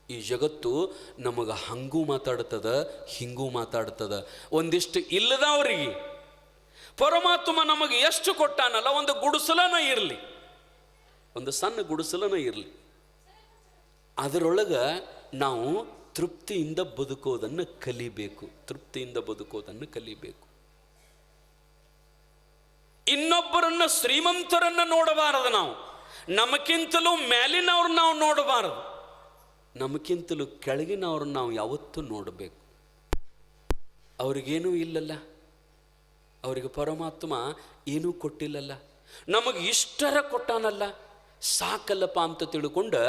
ಈ ಜಗತ್ತು ನಮಗೆ ಹಂಗೂ ಮಾತಾಡ್ತದ, ಹಿಂಗೂ ಮಾತಾಡ್ತದ. ಒಂದಿಷ್ಟು ಇಲ್ಲದವ್ರಿಗೆ ಪರಮಾತ್ಮ ನಮಗೆ ಎಷ್ಟು ಕೊಟ್ಟಾನಲ್ಲ, ಒಂದು ಗುಡಿಸಲನ ಇರಲಿ, ಒಂದು ಸಣ್ಣ ಗುಡಿಸಲನ ಇರಲಿ, ಅದರೊಳಗೆ ನಾವು ತೃಪ್ತಿಯಿಂದ ಬದುಕೋದನ್ನು ಕಲಿಬೇಕು. ತೃಪ್ತಿಯಿಂದ ಬದುಕೋದನ್ನು ಕಲಿಬೇಕು. ಇನ್ನೊಬ್ಬರನ್ನ ಶ್ರೀಮಂತರನ್ನ ನೋಡಬಾರದು. ನಾವು ನಮಗಿಂತಲೂ ಮೇಲಿನವ್ರನ್ನ ನಾವು ನೋಡಬಾರದು. ನಮಗಿಂತಲೂ ಕೆಳಗಿನವ್ರನ್ನ ನಾವು ಯಾವತ್ತೂ ನೋಡಬೇಕು. ಅವ್ರಿಗೇನೂ ಇಲ್ಲಲ್ಲ, ಅವರಿಗೆ ಪರಮಾತ್ಮ ಏನೂ ಕೊಟ್ಟಿಲ್ಲಲ್ಲ, ನಮಗೆ ಇಷ್ಟರ ಕೊಟ್ಟಾನಲ್ಲ, ಸಾಕಲ್ಲಪ್ಪ ಅಂತ ತಿಳ್ಕೊಂಡು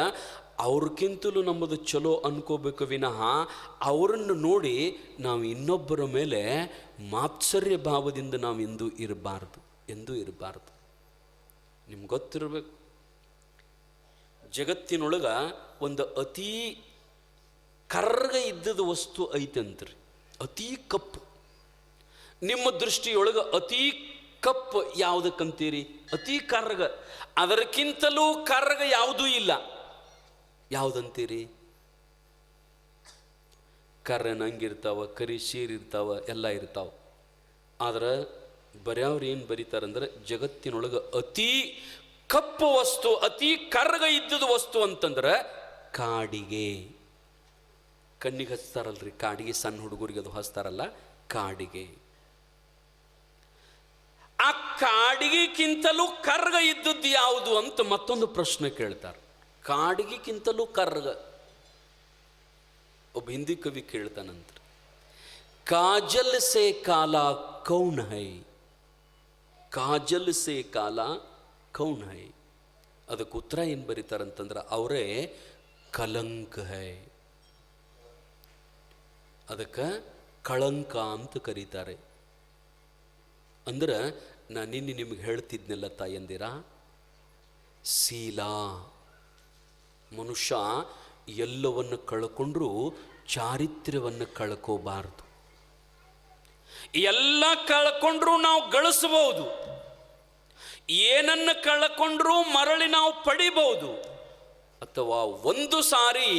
ಅವ್ರಿಗಿಂತಲೂ ನಮ್ಮದು ಚಲೋ ಅನ್ಕೋಬೇಕು ವಿನಃ ಅವರನ್ನು ನೋಡಿ ನಾವು ಇನ್ನೊಬ್ಬರ ಮೇಲೆ ಮಾತ್ಸರ್ಯ ಭಾವದಿಂದ ನಾವು ಎಂದೂ ಇರಬಾರ್ದು, ಎಂದೂ ಇರಬಾರ್ದು. ನಿಮ್ಗೆ ಗೊತ್ತಿರಬೇಕು, ಜಗತ್ತಿನೊಳಗೆ ಒಂದು ಅತೀ ಕರ್ಗ ಇದ್ದದ ವಸ್ತು ಐತಂತ್ರಿ, ಅತೀ ಕಪ್ಪು. ನಿಮ್ಮ ದೃಷ್ಟಿಯೊಳಗೆ ಅತೀ ಕಪ್ಪು ಯಾವುದಕ್ಕಂತೀರಿ? ಅತೀ ಕರ್ಗ. ಅದಕ್ಕಿಂತಲೂ ಕರ್ಗ ಯಾವುದೂ ಇಲ್ಲ. ಯಾವುದಂತೀರಿ? ಕರ್ರ ನಂಗಿರ್ತಾವ, ಕರಿ ಶೀರಿರ್ತಾವ, ಎಲ್ಲ ಇರ್ತಾವ. ಆದ್ರೆ ಬರೆಯವ್ರು ಏನು ಬರೀತಾರಂದ್ರೆ, ಜಗತ್ತಿನೊಳಗೆ ಅತೀ ಕಪ್ಪು ವಸ್ತು, ಅತೀ ಕರ್ಗ ಇದ್ದದ ವಸ್ತು ಅಂತಂದ್ರೆ ಕಾಡಿಗೆ. ಕಣ್ಣಿಗೆ ಹಚ್ತಾರಲ್ರಿ ಕಾಡಿಗೆ, ಸಣ್ಣ ಹುಡುಗರಿಗೆ ಅದು ಹಚ್ತಾರಲ್ಲ, ಕಾಡಿಗೆ. ಆ ಕಾಡಿಗೆಕ್ಕಿಂತಲೂ ಕರ್ಗ ಇದ್ದದ್ದು ಯಾವುದು ಅಂತ ಮತ್ತೊಂದು ಪ್ರಶ್ನೆ ಕೇಳ್ತಾರೆ. ಕಾಡಿಗೆಕ್ಕಿಂತಲೂ ಕರ್ಗ. ಒಬ್ಬ ಹಿಂದಿ ಕವಿ ಕೇಳ್ತಾನಂತ, ಕಾಜಲ್ ಸೇ ಕಾಲ ಕೌನ್ ಹೈ, ಕಾಜಲ್ ಸೇ ಕಾಲ ಕೌನ್ ಹೈ. ಅದಕ್ಕೆ ಉತ್ತರ ಏನು ಬರೀತಾರಂತಂದ್ರೆ, ಅವರೇ ಕಲಂಕ ಹೈ. ಅದಕ್ಕೆ ಕಳಂಕ ಅಂತ ಕರೀತಾರೆ. ಅಂದ್ರೆ ನಾನು ನಿನ್ನೆ ನಿಮಗೆ ಹೇಳ್ತಿದ್ನೆಲ್ಲ ತಾಯಂದಿರ, ಶೀಲ. ಮನುಷ್ಯ ಎಲ್ಲವನ್ನು ಕಳ್ಕೊಂಡ್ರೂ ಚಾರಿತ್ರ್ಯವನ್ನು ಕಳ್ಕೋಬಾರ್ದು. ಎಲ್ಲ ಕಳ್ಕೊಂಡ್ರೂ ನಾವು ಗಳಿಸಬಹುದು, ಏನನ್ನು ಕಳ್ಕೊಂಡ್ರೂ ಮರಳಿ ನಾವು ಪಡಿಬಹುದು. ಅಥವಾ ಒಂದು ಸಾರಿ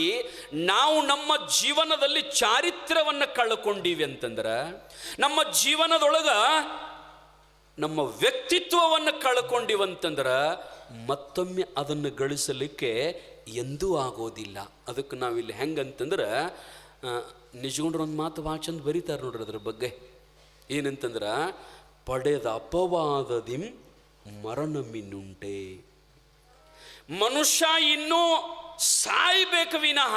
ನಾವು ನಮ್ಮ ಜೀವನದಲ್ಲಿ ಚಾರಿತ್ರ್ಯವನ್ನು ಕಳ್ಕೊಂಡೀವಿ ಅಂತಂದ್ರೆ, ನಮ್ಮ ಜೀವನದೊಳಗ ನಮ್ಮ ವ್ಯಕ್ತಿತ್ವವನ್ನು ಕಳ್ಕೊಂಡಿವಂತಂದ್ರೆ ಮತ್ತೊಮ್ಮೆ ಅದನ್ನು ಗಳಿಸಲಿಕ್ಕೆ ಎಂದೂ ಆಗೋದಿಲ್ಲ. ಅದಕ್ಕೆ ನಾವಿಲ್ಲಿ ಹೆಂಗಂತಂದ್ರೆ, ನಿಜಗೊಂಡ್ರು ಒಂದು ಮಾತು ಭಾಳ ಚಂದ ಬರೀತಾರೆ ನೋಡ್ರಿ ಅದ್ರ ಬಗ್ಗೆ. ಏನಂತಂದ್ರೆ, ಪಡೆದ ಅಪವಾದದಿಂ ಮರಣಮಿನ್ನುಂಟೆ. ಮನುಷ್ಯ ಇನ್ನೂ ಸಾಯ್ಬೇಕು ವಿನಃ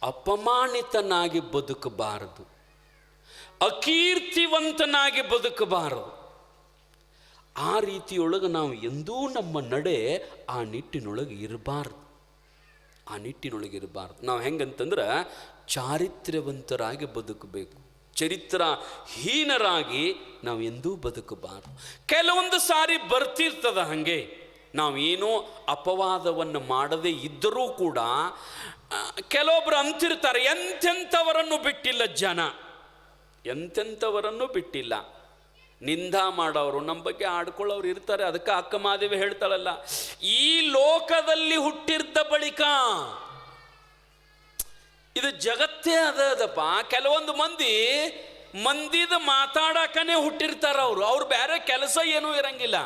ಅಪಮಾನಿತನಾಗಿ ಬದುಕಬಾರದು, ಅಕೀರ್ತಿವಂತನಾಗಿ ಬದುಕಬಾರದು. ಆ ರೀತಿಯೊಳಗೆ ನಾವು ಎಂದೂ ನಮ್ಮ ನಡೆ ಆ ನಿಟ್ಟಿನೊಳಗೆ ಇರಬಾರ್ದು, ಆ ನಿಟ್ಟಿನೊಳಗೆ ಇರಬಾರ್ದು. ನಾವು ಹೆಂಗಂತಂದ್ರೆ ಚಾರಿತ್ರ್ಯವಂತರಾಗಿ ಬದುಕಬೇಕು, ಚರಿತ್ರಹೀನರಾಗಿ ನಾವು ಎಂದೂ ಬದುಕಬಾರದು. ಕೆಲವೊಂದು ಸಾರಿ ಬರ್ತಿರ್ತದ ಹಾಗೆ, ನಾವೇನೋ ಅಪವಾದವನ್ನು ಮಾಡದೇ ಇದ್ದರೂ ಕೂಡ ಕೆಲವೊಬ್ರು ಅಂತಿರ್ತಾರೆ, ಎಂತೆಂಥವರನ್ನು ಬಿಟ್ಟಿಲ್ಲ ಜನ, ಎಂತೆಂಥವರನ್ನು ಬಿಟ್ಟಿಲ್ಲ. ನಿಂದ ಮಾಡೋರು, ನಮ್ಮ ಬಗ್ಗೆ ಆಡ್ಕೊಳ್ಳೋರು ಇರ್ತಾರೆ. ಅದಕ್ಕೆ ಅಕ್ಕ ಮಾದೇವಿ ಹೇಳ್ತಾಳಲ್ಲ, ಈ ಲೋಕದಲ್ಲಿ ಹುಟ್ಟಿದ್ದ ಬಳಿಕ ಇದು ಜಗತ್ತೇ ಅದಪ್ಪ. ಕೆಲವೊಂದು ಮಂದಿದ ಮಾತಾಡಕನೇ ಹುಟ್ಟಿರ್ತಾರ. ಅವ್ರು ಬೇರೆ ಕೆಲಸ ಏನೂ ಇರಂಗಿಲ್ಲ.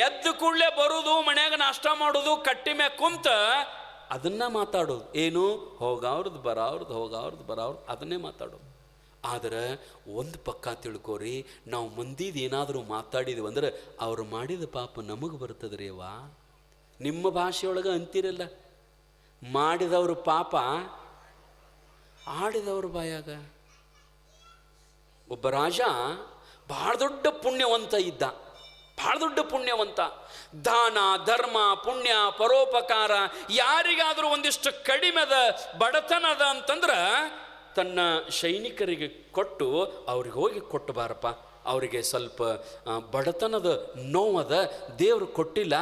ಎದ್ದು ಕೂಡಲೇ ಬರೋದು, ಮನ್ಯಾಗ ನಾಷ್ಟ ಮಾಡೋದು, ಕಟ್ಟಿ ಮ್ಯಾಗ ಕುಂತ ಅದನ್ನ ಮಾತಾಡೋದು. ಏನು ಹೋಗವ್ರದ್ದು ಬರೋವ್ರದ್ದು, ಹೋಗವ್ರದ್ದು ಬರೋವ್ರದ್ದು, ಅದನ್ನೇ ಮಾತಾಡೋದು. ಆದರೆ ಒಂದು ಪಕ್ಕ ತಿಳ್ಕೋರಿ, ನಾವು ಮಂದಿದು ಏನಾದರೂ ಮಾತಾಡಿದ್ವಿ ಅಂದ್ರೆ ಅವ್ರು ಮಾಡಿದ ಪಾಪ ನಮಗೆ ಬರ್ತದ್ರಿ. ಅವ್ವ, ನಿಮ್ಮ ಭಾಷೆಯೊಳಗೆ ಅಂತಿರಲ್ಲ, ಮಾಡಿದವ್ರ ಪಾಪ ಆಡಿದವ್ರ ಬಾಯಾಗ. ಒಬ್ಬ ರಾಜ ಭಾಳ ದೊಡ್ಡ ಪುಣ್ಯವಂತ ಇದ್ದ, ಭಾಳ ದೊಡ್ಡ ಪುಣ್ಯವಂತ. ದಾನ ಧರ್ಮ ಪುಣ್ಯ ಪರೋಪಕಾರ, ಯಾರಿಗಾದರೂ ಒಂದಿಷ್ಟು ಕಡಿಮೆದ ಬಡತನದ ಅಂತಂದ್ರೆ ತನ್ನ ಸೈನಿಕರಿಗೆ ಕೊಟ್ಟು, ಅವ್ರಿಗೆ ಹೋಗಿ ಕೊಟ್ಟು ಬಾರಪ್ಪ, ಅವರಿಗೆ ಸ್ವಲ್ಪ ಬಡತನದ ನೋವದ, ದೇವರು ಕೊಟ್ಟಿಲ್ಲ,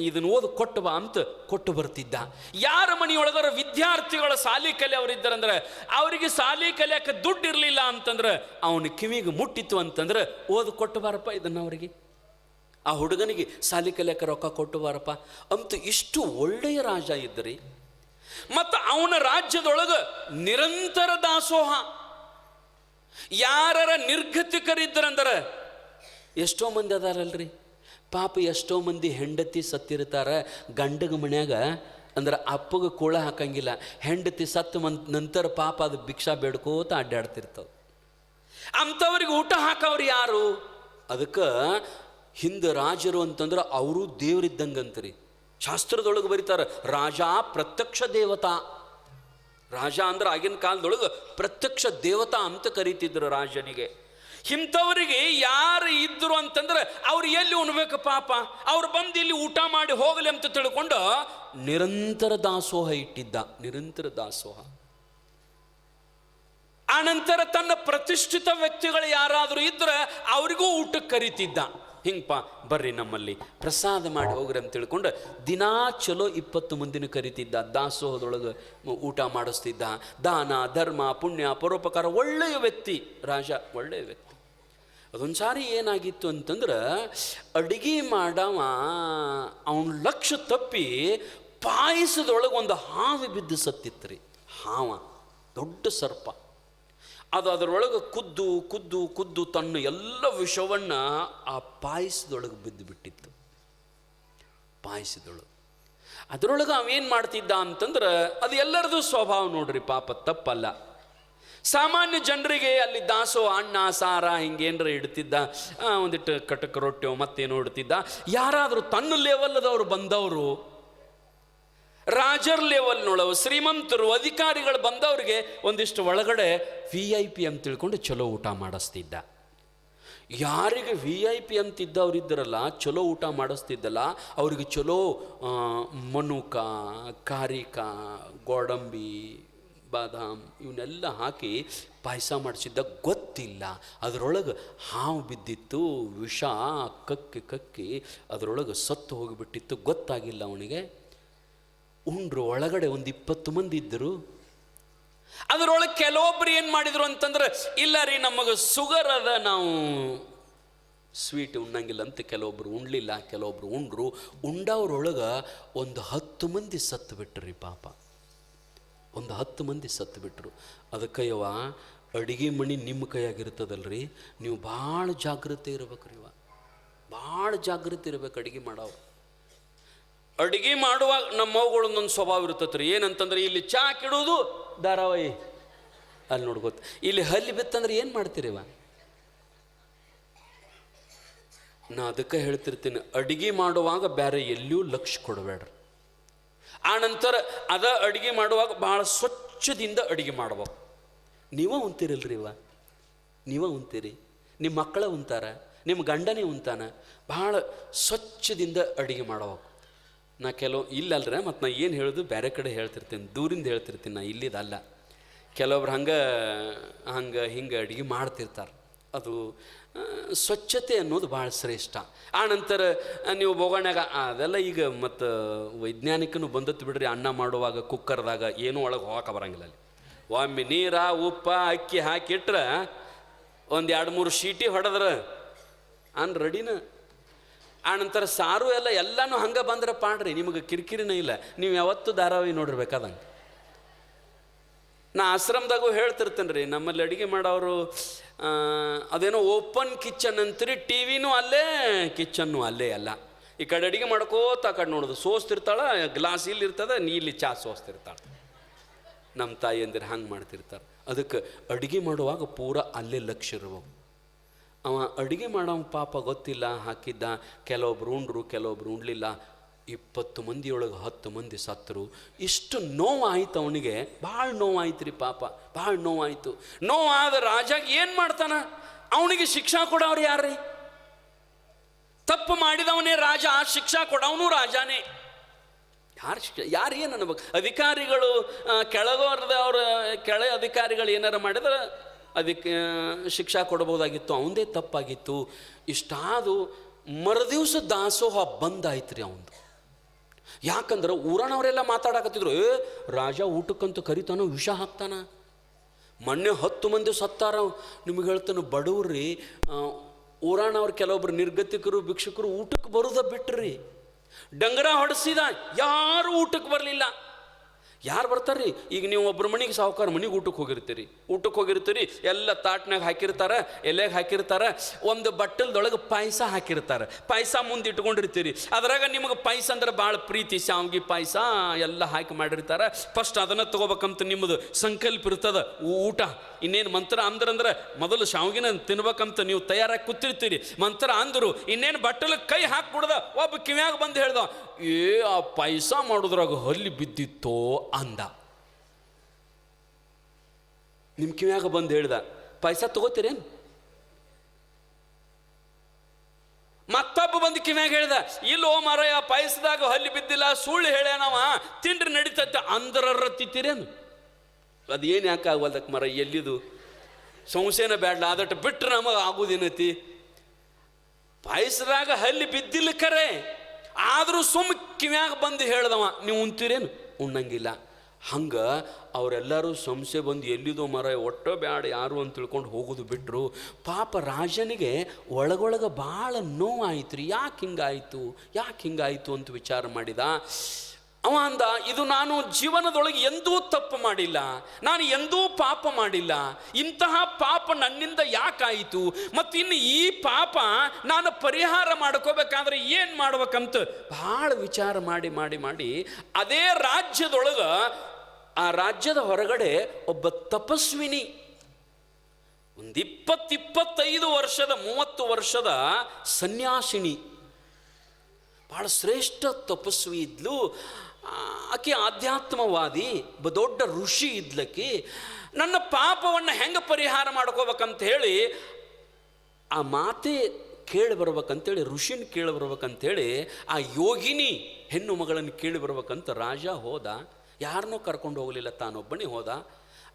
ಇದನ್ನು ಓದು ಕೊಟ್ಟು ಬಾ ಅಂತ ಕೊಟ್ಟು ಬರ್ತಿದ್ದ. ಯಾರ ಮನೆಯೊಳಗರ ವಿದ್ಯಾರ್ಥಿಗಳ ಸಾಲಿ ಕಲೆ ಅವರಿದ್ದಾರಂದ್ರೆ, ಅವರಿಗೆ ಸಾಲಿ ಕಲಿಯಕ್ಕೆ ದುಡ್ಡು ಇರಲಿಲ್ಲ ಅಂತಂದ್ರೆ ಅವನ ಕಿವಿಗೆ ಮುಟ್ಟಿತ್ತು ಅಂತಂದ್ರೆ, ಓದು ಕೊಟ್ಟು ಬಾರಪ್ಪ ಇದನ್ನು ಅವರಿಗೆ, ಆ ಹುಡುಗನಿಗೆ ಸಾಲಿ ಕಲಿಯಕ್ಕೆ ರೊಕ್ಕ ಕೊಟ್ಟು ಬಾರಪ್ಪ ಅಂತ. ಇಷ್ಟು ಒಳ್ಳೆಯ ರಾಜ ಇದ್ದರಿ. ಮತ್ತು ಅವನ ರಾಜ್ಯದೊಳಗೆ ನಿರಂತರ ದಾಸೋಹ. ಯಾರ ನಿರ್ಗತಿಕರಿದ್ದರಂದ್ರೆ ಎಷ್ಟೋ ಮಂದಿ ಅದಾರಲ್ರಿ ಪಾಪ, ಎಷ್ಟೋ ಮಂದಿ ಹೆಂಡತಿ ಸತ್ತಿರ್ತಾರ, ಗಂಡಗ ಮನ್ಯಾಗ ಅಂದ್ರೆ ಅಪ್ಪಗೆ ಕೋಳ ಹಾಕಂಗಿಲ್ಲ, ಹೆಂಡತಿ ಸತ್ತು ನಂತರ ಪಾಪ ಅದು ಭಿಕ್ಷಾ ಬೇಡ್ಕೋತ ಅಡ್ಡಾಡ್ತಿರ್ತವೆ. ಅಂಥವ್ರಿಗೆ ಊಟ ಹಾಕವ್ರು ಯಾರು? ಅದಕ್ಕೆ ಹಿಂದೆ ರಾಜರು ಅಂತಂದ್ರೆ ಅವರು ದೇವರಿದ್ದಂಗಂತ್ರಿ. ಶಾಸ್ತ್ರದೊಳಗೆ ಬರೀತಾರೆ, ರಾಜ ಪ್ರತ್ಯಕ್ಷ ದೇವತಾ. ರಾಜ ಅಂದ್ರೆ ಆಗಿನ ಕಾಲದೊಳಗೆ ಪ್ರತ್ಯಕ್ಷ ದೇವತಾ ಅಂತ ಕರೀತಿದ್ರು ರಾಜನಿಗೆ. ಇಂಥವರಿಗೆ ಯಾರು ಇದ್ರು ಅಂತಂದ್ರೆ ಅವ್ರು ಎಲ್ಲಿ ಉಣ್ಬೇಕು ಪಾಪ, ಅವ್ರು ಬಂದು ಇಲ್ಲಿ ಊಟ ಮಾಡಿ ಹೋಗಲಿ ಅಂತ ತಿಳ್ಕೊಂಡು ನಿರಂತರ ದಾಸೋಹ ಇಟ್ಟಿದ್ದ, ನಿರಂತರ ದಾಸೋಹ. ಆನಂತರ ತನ್ನ ಪ್ರತಿಷ್ಠಿತ ವ್ಯಕ್ತಿಗಳು ಯಾರಾದರೂ ಇದ್ರೆ ಅವರಿಗೂ ಊಟಕ್ಕೆ ಕರೀತಿದ್ದ. ಹಿಂಗಪ್ಪ ಬರ್ರಿ ನಮ್ಮಲ್ಲಿ ಪ್ರಸಾದ ಮಾಡಿ ಹೋಗ್ರಿ ಅಂತ ತಿಳ್ಕೊಂಡು ದಿನಾ ಚಲೋ 20 ಮಂದಿನ ಕರಿತಿದ್ದ. ದಾಸೋಹದೊಳಗೆ ಊಟ ಮಾಡಿಸ್ತಿದ್ದ. ದಾನ ಧರ್ಮ ಪುಣ್ಯ ಪರೋಪಕಾರ, ಒಳ್ಳೆಯ ವ್ಯಕ್ತಿ ರಾಜ, ಒಳ್ಳೆಯ ವ್ಯಕ್ತಿ. ಅದೊಂದು ಸಾರಿ ಏನಾಗಿತ್ತು ಅಂತಂದ್ರೆ ಅಡಿಗೆ ಮಾಡವ ಅವನ ಲಕ್ಷ್ಯ ತಪ್ಪಿ ಪಾಯಸದೊಳಗೆ ಒಂದು ಹಾವು ಬಿದ್ದು ಸತ್ತಿತ್ತು ರೀ. ಹಾವ ದೊಡ್ಡ ಸರ್ಪ. ಅದು ಅದರೊಳಗೆ ಕುದ್ದು ಕುದ್ದು ಕುದ್ದು ತನ್ನ ಎಲ್ಲ ವಿಷವನ್ನು ಆ ಪಾಯಸದೊಳಗೆ ಬಿದ್ದು ಬಿಟ್ಟಿತ್ತು. ಪಾಯಸದೊಳಗೆ ಅದರೊಳಗೆ ಅವೇನು ಮಾಡ್ತಿದ್ದ ಅಂತಂದ್ರೆ, ಅದು ಎಲ್ಲರದು ಸ್ವಭಾವ ನೋಡ್ರಿ, ಪಾಪ ತಪ್ಪಲ್ಲ. ಸಾಮಾನ್ಯ ಜನರಿಗೆ ಅಲ್ಲಿ ದಾಸೋ ಅನ್ನ ಸಾರ ಹಿಂಗೇನರ ಇಡ್ತಿದ್ದ, ಒಂದಿಟ್ಟು ಕಟಕ ರೊಟ್ಟಿಯೋ ಮತ್ತೇನೋ ಇಡ್ತಿದ್ದ. ಯಾರಾದರೂ ತನ್ನ ಲೆವೆಲ್ದವ್ರು ಬಂದವರು, ರಾಜರ್ ಲೆವೆಲ್ನೊಳವು ಶ್ರೀಮಂತರು ಅಧಿಕಾರಿಗಳು ಬಂದವ್ರಿಗೆ ಒಂದಿಷ್ಟು ಒಳಗಡೆ VIP ಅಂತ ತಿಳ್ಕೊಂಡು ಚಲೋ ಊಟ ಮಾಡಿಸ್ತಿದ್ದ. ಯಾರಿಗೆ VIP ಅಂತಿದ್ದವ್ರಿದ್ದರಲ್ಲ, ಚಲೋ ಊಟ ಮಾಡಿಸ್ತಿದ್ದಲ್ಲ, ಅವ್ರಿಗೆ ಚಲೋ ಮನುಕ ಕಾರಿಕ ಗೋಡಂಬಿ ಬಾದಾಮ್ ಇವನ್ನೆಲ್ಲ ಹಾಕಿ ಪಾಯಸ ಮಾಡಿಸಿದ್ದ. ಗೊತ್ತಿಲ್ಲ ಅದರೊಳಗೆ ಹಾವು ಬಿದ್ದಿತ್ತು, ವಿಷ ಕಕ್ಕಿ ಕಕ್ಕಿ ಅದರೊಳಗೆ ಸತ್ತು ಹೋಗಿಬಿಟ್ಟಿತ್ತು. ಗೊತ್ತಾಗಿಲ್ಲ ಅವನಿಗೆ. ಉಂಡ್ರು ಒಳಗಡೆ ಒಂದು 20 ಮಂದಿ ಇದ್ದರು. ಅದರೊಳಗೆ ಕೆಲವೊಬ್ರು ಏನು ಮಾಡಿದ್ರು ಅಂತಂದ್ರೆ, ಇಲ್ಲ ರೀ ನಮಗೆ ಶುಗರ್ ಅದ, ನಾವು ಸ್ವೀಟ್ ಉಣ್ಣಂಗಿಲ್ಲ ಅಂತ ಕೆಲವೊಬ್ರು ಉಣ್ಲಿಲ್ಲ, ಕೆಲವೊಬ್ರು ಉಂಡ್ರು. ಉಂಡವ್ರೊಳಗೆ ಒಂದು 10 ಮಂದಿ ಸತ್ತು ಬಿಟ್ರಿ ಪಾಪ. ಒಂದು 10 ಮಂದಿ ಸತ್ತು ಬಿಟ್ರು. ಅದಕ್ಕಯ್ಯವ ಅಡಿಗೆ ಮಣಿ ನಿಮ್ಮ ಕೈಯಾಗಿರ್ತದಲ್ರಿ, ನೀವು ಭಾಳ ಜಾಗೃತಿ ಇರ್ಬೇಕ್ರಿ. ಭಾಳ ಜಾಗೃತಿ ಇರ್ಬೇಕು ಅಡುಗೆ ಮಾಡೋರು. ಅಡುಗೆ ಮಾಡುವಾಗ ನಮ್ಮ ಮಗುಗಳು ಒಂದೊಂದು ಸ್ವಭಾವ ಇರ್ತದೆ ರೀ. ಏನಂತಂದ್ರೆ, ಇಲ್ಲಿ ಚಾ ಕೆಡೋದು ಧಾರಾವಾಹಿ ಅಲ್ಲಿ ನೋಡ್ಕೋತ, ಇಲ್ಲಿ ಹಲ್ಲಿ ಬಿತ್ತಂದ್ರೆ ಏನು ಮಾಡ್ತೀರಿವ? ನಾ ಅದಕ್ಕೆ ಹೇಳ್ತಿರ್ತೀನಿ, ಅಡುಗೆ ಮಾಡುವಾಗ ಬೇರೆ ಎಲ್ಲಿಯೂ ಲಕ್ಷ್ಯ ಕೊಡಬೇಡ್ರಿ. ಆನಂತರ ಅಡುಗೆ ಮಾಡುವಾಗ ಭಾಳ ಸ್ವಚ್ಛದಿಂದ ಅಡುಗೆ ಮಾಡ್ಬೇಕು. ನೀವೇ ಉಣ್ತೀರಲ್ರಿ ನೀವೇ ಉಣ್ತೀರಿ, ನಿಮ್ಮ ಮಕ್ಕಳ ಉಣ್ತಾರ, ನಿಮ್ಮ ಗಂಡನೇ ಉಣ್ತಾನ. ಭಾಳ ಸ್ವಚ್ಛದಿಂದ ಅಡುಗೆ ಮಾಡ್ಬೇಕು. ನಾ ಇಲ್ಲಲ್ರ, ಮತ್ತು ನಾ ಏನು ಹೇಳೋದು ಬೇರೆ ಕಡೆ ಹೇಳ್ತಿರ್ತೀನಿ, ದೂರಿಂದ ಹೇಳ್ತಿರ್ತೀನಿ, ನಾ ಇಲ್ಲಿದಲ್ಲ. ಕೆಲವೊಬ್ರು ಹಂಗೆ ಹಿಂಗೆ ಅಡುಗೆ ಮಾಡ್ತಿರ್ತಾರೆ. ಅದು ಸ್ವಚ್ಛತೆ ಅನ್ನೋದು ಭಾಳ ಶ್ರೇಷ್ಠ. ಆನಂತರ ನೀವು ಬೋಗಣ್ಯಾಗ ಅದೆಲ್ಲ ಈಗ ಮತ್ತು ವೈಜ್ಞಾನಿಕನೂ ಬಂದತ್ತು ಬಿಡ್ರಿ. ಅನ್ನ ಮಾಡುವಾಗ ಕುಕ್ಕರ್ದಾಗ ಏನೂ ಒಳಗೆ ಹೋಗಕ್ಕೆ ಬರಂಗಿಲ್ಲ. ಅಲ್ಲಿ ಒಮ್ಮೆ ನೀರ ಉಪ್ಪ ಅಕ್ಕಿ ಹಾಕಿಟ್ರೆ ಒಂದು 2-3 ಶೀಟಿ ಹೊಡೆದ್ರೆ ರೆಡಿನ. ಆನಂತರ ಸಾರು ಎಲ್ಲನೂ ಹಂಗೆ ಬಂದ್ರೆ ಪಾಡ್ರಿ, ನಿಮಗೆ ಕಿರಿಕಿರಿನೇ ಇಲ್ಲ. ನೀವು ಯಾವತ್ತೂ ಧಾರಾವಾಹಿ ನೋಡಿರ್ಬೇಕಾದಂಗೆ. ನಾ ಆಶ್ರಮದಾಗೂ ಹೇಳ್ತಿರ್ತೇನೆ ರೀ, ನಮ್ಮಲ್ಲಿ ಅಡುಗೆ ಮಾಡೋರು ಅದೇನೋ ಓಪನ್ ಕಿಚನ್ ಅಂತೀರಿ, ಟಿವಿನೂ ಅಲ್ಲೇ ಕಿಚನ್ನು ಅಲ್ಲೇ ಅಲ್ಲ. ಈ ಕಡೆ ಅಡುಗೆ ಮಾಡ್ಕೋತ ಆ ಕಡೆ ನೋಡೋದು. ಸೋಸ್ತಿರ್ತಾಳೆ, ಗ್ಲಾಸ್ ಇಲ್ಲಿರ್ತದೆ, ನೀಲಿ ಚಾ ಸೋಸ್ತಿರ್ತಾಳೆ. ನಮ್ಮ ತಾಯಿ ಅಂದ್ರೆ ಹಂಗೆ ಮಾಡ್ತಿರ್ತಾರೆ. ಅದಕ್ಕೆ ಅಡುಗೆ ಮಾಡುವಾಗ ಪೂರ ಅಲ್ಲೇ ಲಕ್ಷ್ಯ ಇರ್ಬೇಕು. ಅವ ಅಡುಗೆ ಮಾಡೋ ಪಾಪ ಗೊತ್ತಿಲ್ಲ ಹಾಕಿದ್ದ. ಕೆಲವೊಬ್ರು ಉಂಡ್ರು, ಕೆಲವೊಬ್ರು ಉಣ್ಲಿಲ್ಲ. 20 ಮಂದಿಯೊಳಗೆ 10 ಮಂದಿ ಸತ್ತರು. ಇಷ್ಟು ನೋವಾಯ್ತು ಅವನಿಗೆ, ಭಾಳ ನೋವಾಯ್ತು ರೀ ಪಾಪ, ಭಾಳ ನೋವಾಯಿತು. ನೋವಾದ ರಾಜಾಗ ಏನು ಮಾಡ್ತಾನ? ಅವನಿಗೆ ಶಿಕ್ಷಾ ಕೊಡೋರು ಯಾರ್ರೀ? ತಪ್ಪು ಮಾಡಿದವನೇ ರಾಜ, ಶಿಕ್ಷಾ ಕೊಡವನು ರಾಜಾನೇ. ಯಾರು ಏನು ಅನ್ಬೇಕು? ಅಧಿಕಾರಿಗಳು ಕೆಳ ಅಧಿಕಾರಿಗಳು ಏನಾರು ಮಾಡಿದ್ರೆ ಅದಕ್ಕೆ ಶಿಕ್ಷಾ ಕೊಡ್ಬೋದಾಗಿತ್ತು, ಅವನದೇ ತಪ್ಪಾಗಿತ್ತು. ಇಷ್ಟಾದು ಮರುದಿವ್ಸ ದಾಸೋಹ ಬಂದಾಯ್ತು ರೀ ಅವನದು. ಯಾಕಂದ್ರೆ ಊರನವರೆಲ್ಲ ಮಾತಾಡಕತ್ತಿದ್ರು, ರಾಜ ಊಟಕ್ಕಂತೂ ಕರಿತಾನೋ, ವಿಷ ಹಾಕ್ತಾನ. ಮೊನ್ನೆ 10 ಮಂದಿ ಸತ್ತಾರ. ನಿಮಗೆ ಹೇಳ್ತಾನೆ, ಬಡವ್ರಿ ಊರಾನವ್ರು ಕೆಲವೊಬ್ರು ನಿರ್ಗತಿಕರು ಭಿಕ್ಷುಕರು ಊಟಕ್ಕೆ ಬರೋದ ಬಿಟ್ರಿ. ಡಂಗರ ಹೊಡೆಸಿದ, ಯಾರು ಊಟಕ್ಕೆ ಬರಲಿಲ್ಲ. ಯಾರು ಬರ್ತಾರ್ರಿ? ಈಗ ನೀವು ಒಬ್ಬರ ಮನೆಗೆ ಸಾಹುಕಾರ ಮನೆಗೆ ಊಟಕ್ಕೆ ಹೋಗಿರ್ತೀರಿ, ಎಲ್ಲ ತಾಟ್ನಾಗ ಹಾಕಿರ್ತಾರೆ, ಎಲೆಗೆ ಹಾಕಿರ್ತಾರೆ, ಒಂದು ಬಟ್ಟಲ್ದೊಳಗೆ ಪಾಯಸ ಹಾಕಿರ್ತಾರೆ, ಪಾಯಸ ಮುಂದೆ ಇಟ್ಕೊಂಡಿರ್ತೀರಿ. ಅದ್ರಾಗ ನಿಮಗೆ ಪಾಯಸ ಅಂದ್ರೆ ಭಾಳ ಪ್ರೀತಿ, ಶಾವ್ಗಿ ಪಾಯಸ ಎಲ್ಲ ಹಾಕಿ ಮಾಡಿರ್ತಾರೆ. ಫಸ್ಟ್ ಅದನ್ನು ತೊಗೋಬೇಕಂತ ನಿಮ್ಮದು ಸಂಕಲ್ಪ ಇರ್ತದ. ಊಟ ಇನ್ನೇನು ಮಂತ್ರ ಅಂದ್ರಂದ್ರೆ ಮೊದಲು ಶಾವ್ಗಿನ ತಿನ್ಬೇಕಂತ ನೀವು ತಯಾರಾಗಿ ಕೂತಿರ್ತೀರಿ. ಮಂತ್ರ ಅಂದರು ಇನ್ನೇನು ಬಟ್ಟಲಿಗೆ ಕೈ ಹಾಕ್ಬಿಡ್ದ, ಒಬ್ಬ ಕಿವ್ಯಾಗ ಬಂದು ಹೇಳ್ದ, ಆ ಪಾಯಸ ಮಾಡೋದ್ರಾಗ ಹಲ್ಲಿ ಬಿದ್ದಿತ್ತೋ ಅಂದ. ನಿಮ್ಮ ಕಿವ್ಯಾಗ ಬಂದು ಹೇಳ್ದ, ಪಾಯಸ ತಗೋತೀರೇನು? ಮತ್ತೊಬ್ಬ ಬಂದು ಕಿವ್ಯಾಗ ಹೇಳ್ದ, ಇಲ್ಲೋ ಮಾರಾಯ ಪಾಯಸದಾಗ ಹಲ್ಲಿ ಬಿದ್ದಿಲ್ಲ, ಸುಳ್ಳು ಹೇಳ್ಯಾನವ, ತಿಂಡ್ರಿ ನಡೀತೈತೆ ಅಂದ್ರರ ತಿತ್ತೀರೇನು? ಅದೇನು ಯಾಕೆ ಆಗವಲ್ದಕ್ಕೆ ಮರ, ಎಲ್ಲಿದು ಸಂಶಯನ ಬೇಡ, ಅದಟ್ಟು ಬಿಟ್ರೆ ನಮಗೆ ಆಗುದೇನೈತಿ. ಪಾಯಸದಾಗ ಹಲ್ಲಿ ಬಿದ್ದಿಲ್ಲ ಕರೆ, ಆದರೂ ಸುಮ್ಮ ಕಿವ್ಯಾಗ ಬಂದು ಹೇಳ್ದವ, ನೀವು ಉಣ್ತೀರೇನು? ಉಣ್ಣಂಗಿಲ್ಲ. ಹಂಗೆ ಅವರೆಲ್ಲರೂ ಸಂಶಯ ಬಂದು ಎಲ್ಲಿದೋ ಮರ, ಒಟ್ಟೋ ಬ್ಯಾಡ ಯಾರು ಅಂತ ತಿಳ್ಕೊಂಡು ಹೋಗೋದು ಬಿಟ್ಟರು. ಪಾಪ ರಾಜನಿಗೆ ಒಳಗೊಳಗೆ ಭಾಳ ನೋವಾಯಿತು ರೀ. ಯಾಕೆ ಹಿಂಗಾಯಿತು ಅಂತ ವಿಚಾರ ಮಾಡಿದ. ಅವ ಅಂದ, ಇದು ನಾನು ಜೀವನದೊಳಗೆ ಎಂದೂ ತಪ್ಪು ಮಾಡಿಲ್ಲ, ನಾನು ಎಂದೂ ಪಾಪ ಮಾಡಿಲ್ಲ, ಇಂತಹ ಪಾಪ ನನ್ನಿಂದ ಯಾಕಾಯಿತು, ಮತ್ತು ಇನ್ನು ಈ ಪಾಪ ನಾನು ಪರಿಹಾರ ಮಾಡ್ಕೋಬೇಕಾದ್ರೆ ಏನು ಮಾಡ್ಬೇಕಂತ ಭಾಳ ವಿಚಾರ ಮಾಡಿ ಅದೇ ರಾಜ್ಯದೊಳಗೆ, ಆ ರಾಜ್ಯದ ಹೊರಗಡೆ ಒಬ್ಬ ತಪಸ್ವಿನಿ, ಒಂದು 20-25 ವರ್ಷದ 30 ವರ್ಷದ ಸನ್ಯಾಸಿನಿ, ಭಾಳ ಶ್ರೇಷ್ಠ ತಪಸ್ವಿ ಇದ್ಲು. ಆಕೆ ಆಧ್ಯಾತ್ಮವಾದಿ, ದೊಡ್ಡ ಋಷಿ ಇದ್ಲಕ್ಕಿ. ನನ್ನ ಪಾಪವನ್ನು ಹೆಂಗೆ ಪರಿಹಾರ ಮಾಡ್ಕೋಬೇಕಂತ ಹೇಳಿ, ಆ ಮಾತೆ ಕೇಳಿ ಬರ್ಬೇಕಂತೇಳಿ, ಋಷಿನ ಕೇಳಿ ಬರ್ಬೇಕಂತೇಳಿ, ಆ ಯೋಗಿನಿ ಹೆಣ್ಣು ಮಗಳನ್ನು ಕೇಳಿ ಬರ್ಬೇಕಂತ ರಾಜ ಹೋದ. ಯಾರನ್ನೂ ಕರ್ಕೊಂಡು ಹೋಗಲಿಲ್ಲ, ತಾನೊಬ್ಬನೇ ಹೋದ.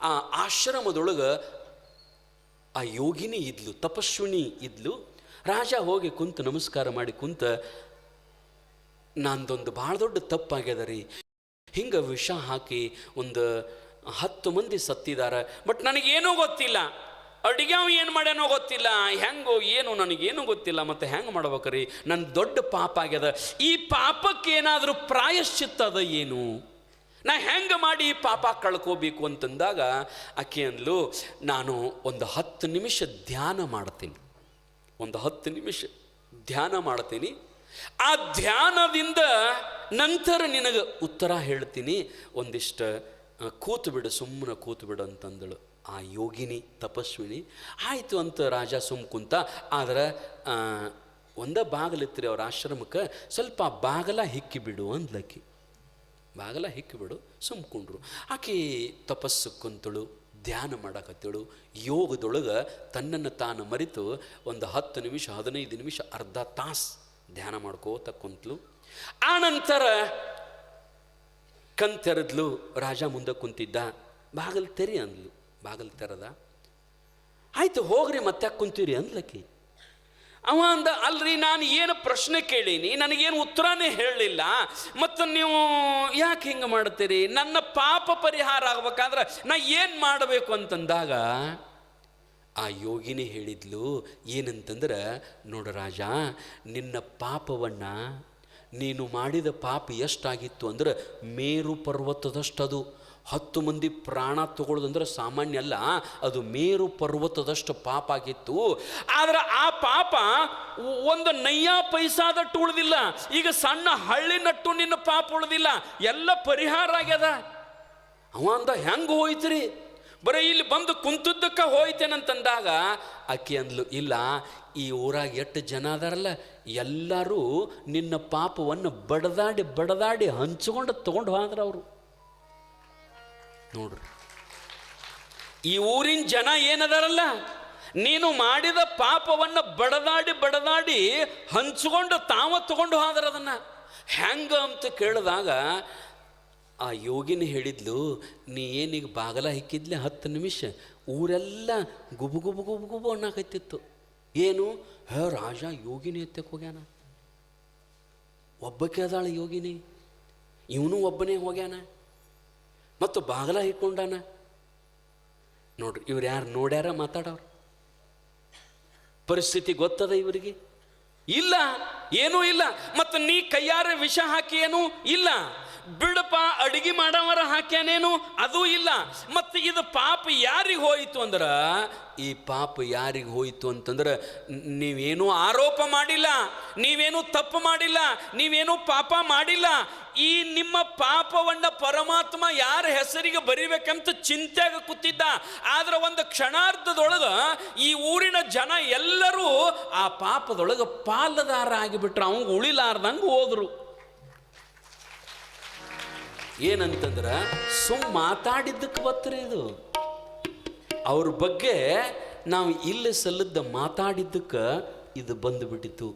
ಆ ಆಶ್ರಮದೊಳಗೆ ಆ ಯೋಗಿನಿ ಇದ್ಲು, ತಪಸ್ವಿನಿ ಇದ್ಲು. ರಾಜ ಹೋಗಿ ಕುಂತು ನಮಸ್ಕಾರ ಮಾಡಿ ಕುಂತ, ನಂದೊಂದು ಭಾಳ ದೊಡ್ಡ ತಪ್ಪಾಗ್ಯದ ರೀ, ಹಿಂಗೆ ವಿಷ ಹಾಕಿ ಒಂದು 10 ಮಂದಿ ಸತ್ತಿದ್ದಾರೆ, ಬಟ್ ನನಗೇನೂ ಗೊತ್ತಿಲ್ಲ, ಅಡುಗೆ ಅವ ಏನು ಮಾಡ್ಯಾನೋ ಗೊತ್ತಿಲ್ಲ, ಹೆಂಗೋ ಏನು ನನಗೇನು ಗೊತ್ತಿಲ್ಲ, ಮತ್ತು ಹೆಂಗೆ ಮಾಡ್ಬೇಕ್ರಿ, ನನ್ನ ದೊಡ್ಡ ಪಾಪ ಆಗ್ಯದ, ಈ ಪಾಪಕ್ಕೆ ಏನಾದರೂ ಪ್ರಾಯಶ್ಚಿತ್ತದ ಏನು, ನಾ ಹೆಂಗೆ ಮಾಡಿ ಈ ಪಾಪ ಕಳ್ಕೋಬೇಕು ಅಂತಂದಾಗ ಆಕೆ ಅಂದ್ಲು, ನಾನು ಒಂದು 10 ನಿಮಿಷ ಧ್ಯಾನ ಮಾಡ್ತೀನಿ, ಒಂದು 10 ನಿಮಿಷ ಧ್ಯಾನ ಮಾಡ್ತೀನಿ, ಆ ಧ್ಯಾನದಿಂದ ನಂತರ ನಿನಗೆ ಉತ್ತರ ಹೇಳ್ತೀನಿ, ಒಂದಿಷ್ಟು ಕೂತು ಬಿಡು, ಸುಮ್ಮನೆ ಕೂತು ಬಿಡು ಅಂತಂದಳು ಆ ಯೋಗಿನಿ ತಪಸ್ವಿನಿ. ಆಯಿತು ಅಂತ ರಾಜ ಸುಮ್ಮ ಕುಂತ. ಆದ್ರೆ ಒಂದ ಬಾಗಿಲಿತ್ರಿ ಅವ್ರ ಆಶ್ರಮಕ್ಕೆ, ಸ್ವಲ್ಪ ಬಾಗಲ ಹಿಕ್ಕಿಬಿಡು ಅಂದ್ಲಕ್ಕಿ. ಬಾಗಲ ಹಿಕ್ಕಿಬಿಡು, ಸುಮ್ಕೊಂಡ್ರು. ಆಕೆ ತಪಸ್ಸು ಕುಂತಳು, ಧ್ಯಾನ ಮಾಡಕತ್ತಳು. ಯೋಗದೊಳಗೆ ತನ್ನನ್ನು ತಾನು ಮರೆತು ಒಂದು 10 ನಿಮಿಷ 15 ನಿಮಿಷ ಅರ್ಧ ತಾಸು ಧ್ಯಾನ ಮಾಡ್ಕೋತ ಕುಂತಲು. ಆ ನಂತರ ಕಣ್ತೆರೆದ್ಲು. ರಾಜ ಮುಂದೆ ಕುಂತಿದ್ದ. ಬಾಗಲ್ ತೆರಿ ಅಂದ್ಲು. ಬಾಗಲ್ ತೆರೆದ. ಆಯ್ತು ಹೋಗ್ರಿ, ಮತ್ತೆ ಕುಂತೀರಿ ಅಂದ್ಲಕ್ಕಿ. ಅವ ಅಂದ, ಅಲ್ರಿ ನಾನು ಏನು ಪ್ರಶ್ನೆ ಕೇಳೀನಿ, ನನಗೇನು ಉತ್ತರನೇ ಹೇಳಲಿಲ್ಲ, ಮತ್ತು ನೀವು ಯಾಕೆ ಹಿಂಗೆ ಮಾಡ್ತೀರಿ, ನನ್ನ ಪಾಪ ಪರಿಹಾರ ಆಗ್ಬೇಕಾದ್ರೆ ನಾ ಏನು ಮಾಡಬೇಕು ಅಂತಂದಾಗ ಆ ಯೋಗಿನಿ ಹೇಳಿದ್ಲು ಏನಂತಂದ್ರೆ, ನೋಡು ರಾಜ, ನಿನ್ನ ಪಾಪವನ್ನು, ನೀನು ಮಾಡಿದ ಪಾಪ ಎಷ್ಟಾಗಿತ್ತು ಅಂದ್ರೆ ಮೇರು ಪರ್ವತದಷ್ಟದು. 10 ಮಂದಿ ಪ್ರಾಣ ತಗೊಳ್ಳೋದಂದ್ರೆ ಸಾಮಾನ್ಯ ಅಲ್ಲ, ಅದು ಮೇರು ಪರ್ವತದಷ್ಟು ಪಾಪ ಆಗಿತ್ತು. ಆದ್ರೆ ಆ ಪಾಪ ಒಂದು ನಯ್ಯ ಪೈಸಾದಟ್ಟು ಉಳಿದಿಲ್ಲ. ಈಗ ಸಣ್ಣ ಹಳ್ಳಿ ನಟ್ಟು ನಿನ್ನ ಪಾಪ ಉಳಿದಿಲ್ಲ, ಎಲ್ಲ ಪರಿಹಾರ ಆಗ್ಯದ. ಅವ ಅಂದ, ಹೆಂಗೆ ಹೋಯ್ತ್ರಿ, ಬರೀ ಇಲ್ಲಿ ಬಂದು ಕುಂತದ್ದಕ್ಕೆ ಹೋಯ್ತೇನಂತಂದಾಗ ಆಕೆ ಅಂದ್ಲು, ಇಲ್ಲ, ಈ ಊರಾಗ ಎಷ್ಟು ಜನ ಅದಾರಲ್ಲ ಎಲ್ಲರೂ ನಿನ್ನ ಪಾಪವನ್ನು ಬಡದಾಡಿ ಹಂಚ್ಕೊಂಡು ತೊಗೊಂಡು ಹೋದ್ರ ಅವರು. ನೋಡ್ರಿ, ಈ ಊರಿನ ಜನ ಏನದಾರಲ್ಲ, ನೀನು ಮಾಡಿದ ಪಾಪವನ್ನು ಬಡದಾಡಿ ಹಂಚ್ಕೊಂಡು ತಗೊಂಡು ಹೋದ್ರ ಅದನ್ನು. ಹೆಂಗ ಅಂತ ಕೇಳಿದಾಗ ಆ ಯೋಗಿನಿ ಹೇಳಿದ್ಲು, ನೀ ಏನೀಗ ಬಾಗಲ ಹಿಕ್ಕಿದ್ಲೆ 10 ನಿಮಿಷ, ಊರೆಲ್ಲ ಗುಬು ಅನ್ನಕತ್ತಿತ್ತು. ಏನು ರಾಜ ಯೋಗಿನಿ ಎತ್ತಕ್ಕೆ ಹೋಗ್ಯಾನ, ಒಬ್ಬಕ್ಕೆ ಅದಾಳ ಯೋಗಿನಿ, ಇವನು ಒಬ್ಬನೇ ಹೋಗ್ಯಾನ, ಮತ್ತು ಬಾಗಲ ಹಿಕ್ಕೊಂಡಾನ. ನೋಡ್ರಿ, ಇವ್ರು ಯಾರು ನೋಡ್ಯಾರ ಮಾತಾಡೋರು? ಪರಿಸ್ಥಿತಿ ಗೊತ್ತದ ಇವರಿಗೆ? ಇಲ್ಲ, ಏನೂ ಇಲ್ಲ. ಮತ್ತು ನೀ ಕೈಯಾರೆ ವಿಷ ಹಾಕಿ ಏನೂ ಇಲ್ಲ. ಬಿಡಪ್ಪ ಅಡಿಗೆ ಮಾಡವರ ಹಾಕ್ಯಾನೇನು ಅದೂ ಇಲ್ಲ. ಮತ್ತು ಇದು ಪಾಪ ಯಾರಿಗೆ ಹೋಯಿತು ಅಂದ್ರೆ, ಈ ಪಾಪ ಯಾರಿಗೆ ಹೋಯಿತು ಅಂತಂದ್ರೆ, ನೀವೇನೂ ಆರೋಪ ಮಾಡಿಲ್ಲ, ನೀವೇನೂ ತಪ್ಪು ಮಾಡಿಲ್ಲ, ನೀವೇನೂ ಪಾಪ ಮಾಡಿಲ್ಲ. ಈ ನಿಮ್ಮ ಪಾಪವನ್ನ ಪರಮಾತ್ಮ ಯಾರ ಹೆಸರಿಗೆ ಬರಿಬೇಕಂತ ಚಿಂತೆಯಾಗ ಕೂತಿದ್ದ. ಆದ್ರೆ ಒಂದು ಕ್ಷಣಾರ್ಧದೊಳಗ ಈ ಊರಿನ ಜನ ಎಲ್ಲರೂ ಆ ಪಾಪದೊಳಗೆ ಪಾಲುದಾರ ಆಗಿಬಿಟ್ರು, ಅವಂಗ ಉಳಿಲಾರ್ದಂಗೆ ಹೋದ್ರು. ಏನಂತಂದ್ರೆ ಮಾತಾಡಿದ್ದಕ್ಕೆ ಬತ್ರಿ ಇದು. ಅವ್ರ ಬಗ್ಗೆ ನಾವು ಇಲ್ಲಿ ಸಲ್ಲದ ಮಾತಾಡಿದ್ದಕ್ಕೆ ಇದು ಬಂದು ಬಿಟ್ಟಿತ್ತು.